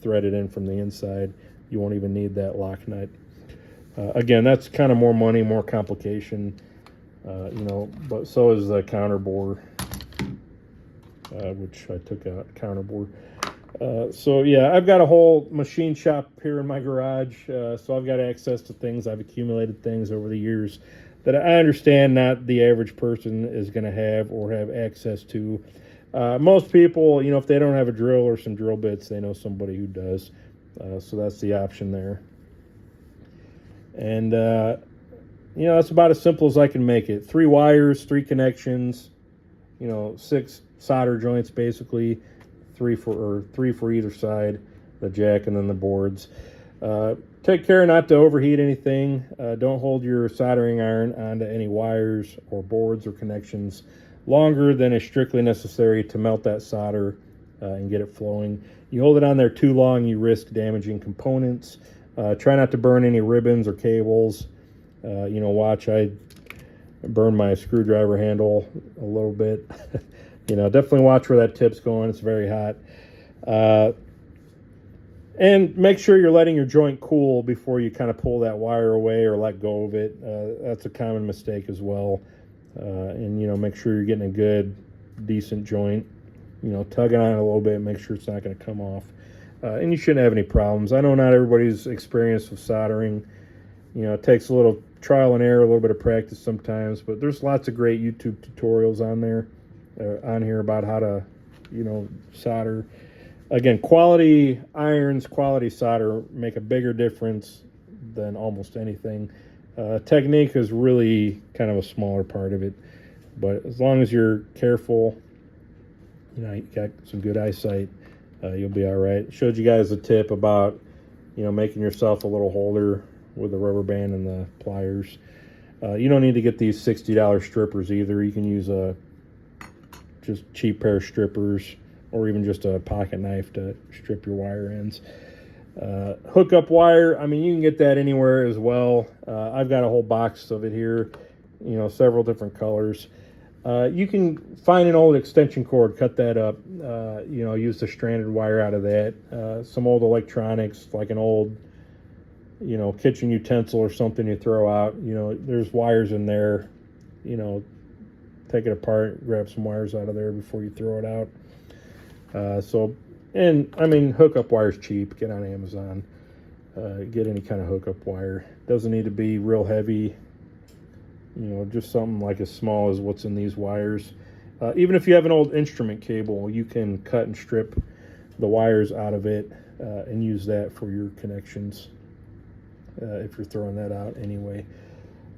thread it in from the inside. You won't even need that lock nut. Again, that's kind of more money, more complication, but so is the counter bore, which I took out counter bore. So yeah, I've got a whole machine shop here in my garage, so I've got access to things. I've accumulated things over the years that I understand not the average person is going to have or have access to. Most people, if they don't have a drill or some drill bits, they know somebody who does. So that's the option there. And, that's about as simple as I can make it. 3 wires, 3 connections, 6 solder joints basically, 3 for either side, the jack and then the boards. Take care not to overheat anything. Don't hold your soldering iron onto any wires or boards or connections longer than is strictly necessary to melt that solder and get it flowing. You hold it on there too long, you risk damaging components. Try not to burn any ribbons or cables. Watch, I burned my screwdriver handle a little bit. Definitely watch where that tip's going. It's very hot. And make sure you're letting your joint cool before you kind of pull that wire away or let go of it. That's a common mistake as well. And make sure you're getting a good, decent joint. Tugging on it a little bit, make sure it's not going to come off. And you shouldn't have any problems. I know not everybody's experienced with soldering. It takes a little trial and error, a little bit of practice sometimes, but there's lots of great YouTube tutorials on here about how to, solder. Again, quality irons, quality solder make a bigger difference than almost anything. Technique is really kind of a smaller part of it, but as long as you're careful, you got some good eyesight, you'll be all right. Showed you guys a tip about, making yourself a little holder with the rubber band and the pliers. You don't need to get these $60 strippers either. You can use a just cheap pair of strippers, or even just a pocket knife to strip your wire ends. Hookup wire, you can get that anywhere as well. I've got a whole box of it here, several different colors. You can find an old extension cord, cut that up, use the stranded wire out of that. Some old electronics, like an old, kitchen utensil or something you throw out, there's wires in there, take it apart, grab some wires out of there before you throw it out. Hookup wire's cheap. Get on Amazon, get any kind of hookup wire. Doesn't need to be real heavy, just something like as small as what's in these wires. Even if you have an old instrument cable, you can cut and strip the wires out of it and use that for your connections if you're throwing that out anyway.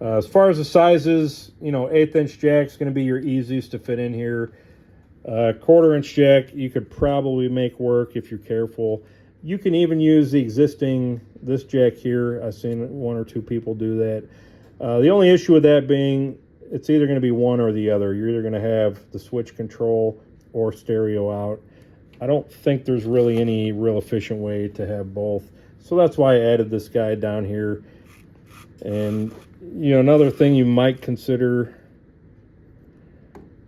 As far as the sizes, 1/8 inch jack's going to be your easiest to fit in here. 1/4 inch jack you could probably make work if you're careful. You can even use this jack here. I've seen 1 or 2 people do that. The only issue with that being, it's either going to be one or the other. You're either going to have the switch control or stereo out. I don't think there's really any real efficient way to have both. So that's why I added this guy down here. And, another thing you might consider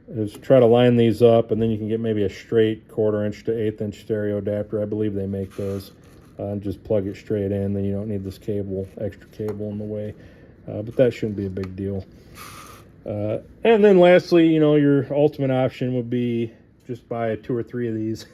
is try to line these up, and then you can get maybe a straight 1/4 inch to 1/8 inch stereo adapter. I believe they make those. And just plug it straight in, then you don't need this extra cable in the way. But that shouldn't be a big deal. And then lastly, your ultimate option would be just buy 2 or 3 of these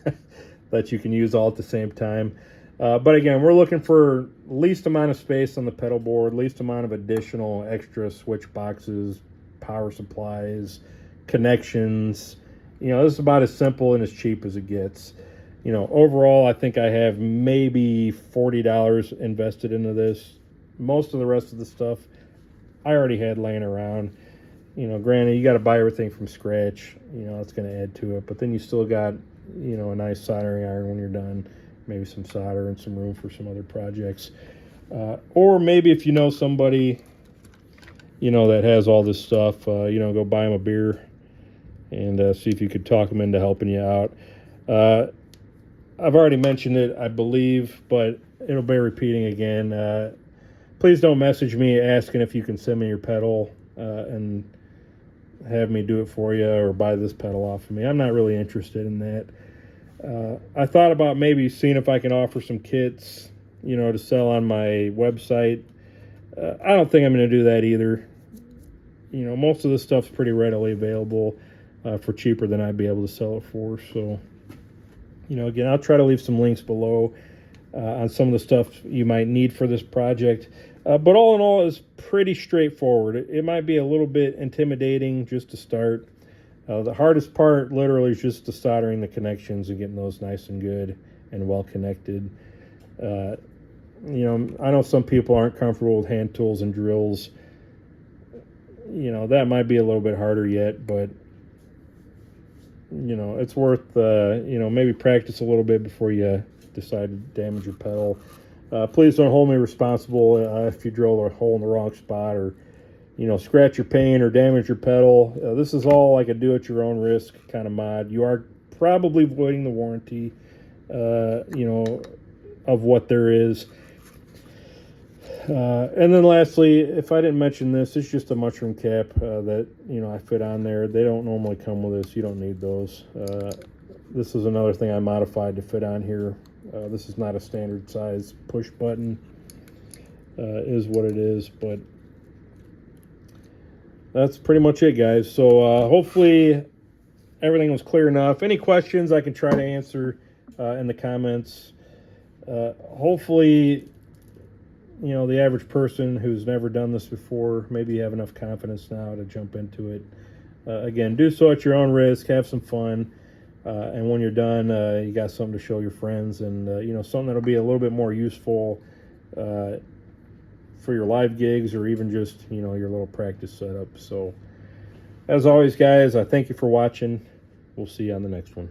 that you can use all at the same time. But again, we're looking for least amount of space on the pedal board, least amount of additional extra switch boxes, power supplies, connections. This is about as simple and as cheap as it gets. Overall, I think I have maybe $40 invested into this. Most of the rest of the stuff I already had laying around. Granted, you got to buy everything from scratch. It's going to add to it. But then you still got, a nice soldering iron when you're done. maybe some solder and some room for some other projects. Or maybe if you know somebody, that has all this stuff, go buy them a beer and see if you could talk them into helping you out. I've already mentioned it, I believe, but it'll bear repeating again. Please don't message me asking if you can send me your pedal and have me do it for you or buy this pedal off of me. I'm not really interested in that. I thought about maybe seeing if I can offer some kits, to sell on my website. I don't think I'm going to do that either. Most of this stuff's pretty readily available for cheaper than I'd be able to sell it for. So, again, I'll try to leave some links below on some of the stuff you might need for this project. But all in all, it's pretty straightforward. It might be a little bit intimidating just to start. The hardest part literally is just the soldering the connections and getting those nice and good and well connected. I know some people aren't comfortable with hand tools and drills. That might be a little bit harder yet, but it's worth maybe practice a little bit before you decide to damage your pedal. Please don't hold me responsible if you drill a hole in the wrong spot or scratch your paint or damage your pedal. This is all like a do-at-your-own risk kind of mod. You are probably voiding the warranty of what there is. And then lastly, if I didn't mention this, it's just a mushroom cap that I fit on there. They don't normally come with this. You don't need those. This is another thing I modified to fit on here. This is not a standard size push button. Is what it is, but that's pretty much it, guys. So hopefully everything was clear enough. Any questions I can try to answer in the comments. Hopefully the average person who's never done this before, maybe you have enough confidence now to jump into it. Again, do so at your own risk, have some fun, and when you're done, you got something to show your friends, and something that'll be a little bit more useful for your live gigs or even just your little practice setup. So as always, guys, I thank you for watching. We'll see you on the next one.